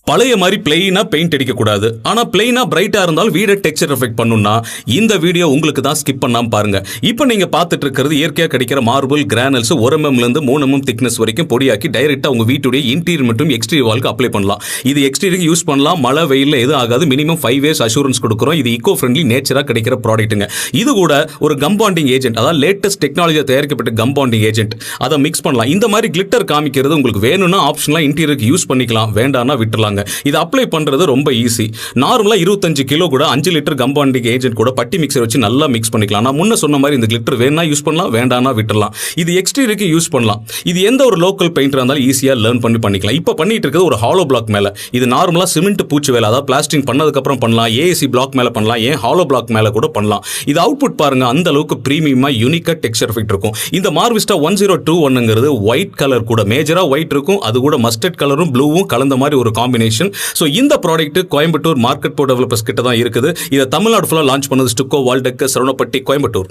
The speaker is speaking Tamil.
பழைய மாதிரி பிளெயினா பெயிண்ட் அடிக்க கூடாது. ஆனா பிளெயினா பிரைட்டா இருந்தாலும் வீட டெக்ஸ்சர் எஃபெக்ட் பண்ணணும்னா இந்த வீடியோ உங்களுக்கு தான். ஸ்கிப் பண்ணாம பாருங்க. இப்போ நீங்க பார்த்துட்டு இருக்கிறது இயற்கையா கிடைக்கிற மார்பிள் கிரானல்ஸ் 1 mm இருந்து 3 mm திக்னஸ் வரைக்கும் பொடியாக்கி டைரக்டா உங்க வீட்டுடைய இன்டீரியர் மற்றும் எக்ஸ்டீரியர் வால்க்கு அப்ளை பண்ணலாம். இது எக்ஸ்டீரியர் யூஸ் பண்ணலாம். மழை வெயில்ல எதுவும் ஆகாது. மினிமம் 5 years அஷூரன்ஸ் கொடுக்குறோம். இது ஈகோ ஃப்ரெண்ட்லி நேச்சரா கிடைக்கிற ப்ராடக்ட்டுங்க. இது கூட ஒரு கம் பாண்டிங் ஏஜென்ட், அதாவது லேட்டஸ்ட் டெக்னாலஜியா தயாரிக்கப்பட்ட கம் பாண்டிங் ஏஜென்ட், அதை மிக்ஸ் பண்ணலாம். இந்த மாதிரி கிளிட்டர் காமிக்கிறது உங்களுக்கு வேணும்னா ஆப்ஷனலா இன்டீரியருக்கு யூஸ் பண்ணிக்கலாம், வேண்டாம்னா விட்டுலாம். இது அப்ளை பண்றது ரொம்ப ஈஸி. நார்மலா 25 கிலோ கூட 5 லிட்டர் கம்பவுண்டிங் ஏஜென்ட் கூட பட்டி மிக்சர் வச்சு நல்லா மிக்ஸ் பண்ணிக்கலாம். நான் முன்ன சொன்ன மாதிரி இந்த கிளிட்டர் வேணா யூஸ் பண்ணலாம், வேண்டாம்னா விட்டுறலாம். இது எக்ஸ்டீரியருக்கு யூஸ் பண்ணலாம். இது எந்த ஒரு லோக்கல் பெயிண்டரா இருந்தாலும் ஈஸியா லேர்ன் பண்ணிக்கலாம். இப்போ பண்ணிட்டு இருக்கிறது ஒரு ஹாலோ பிளாக் மேல. இது நார்மலா சிமெண்ட் பூச்சு வேலை, அதாவது பிளாஸ்டிங் பண்ணதுக்கு அப்புறம் பண்ணலாம். ஏஏசி பிளாக் மேல பண்ணலாம், ஏன் ஹாலோ பிளாக் மேல கூட பண்ணலாம். இது அவுட்புட் பாருங்க, அந்த அளவுக்கு பிரீமியமா யூனிக்கா டெக்ஸ்சர் எஃபெக்ட் இருக்கும். இந்த மார்விஸ்டா 1021ங்கிறது ஒயிட் கலர் கூட, மேஜரா ஒயிட் இருக்கும். அது கூட மஸ்டர்ட் கலரும் ப்ளூவும் கலந்த மாதிரி ஒரு காம்பினேஷன். சோ இந்த ப்ராடக்ட் கோயம்புத்தூர் மார்க்கெட் டெவலப்பர்ஸ் கிட்ட தான் இருக்குது. இதை தமிழ்நாடு ஃபுல்லா லான்ச் பண்ணது ஸ்டுக்கோ, வால்டெக், சரவணப்பட்டி, கோயம்புத்தூர்.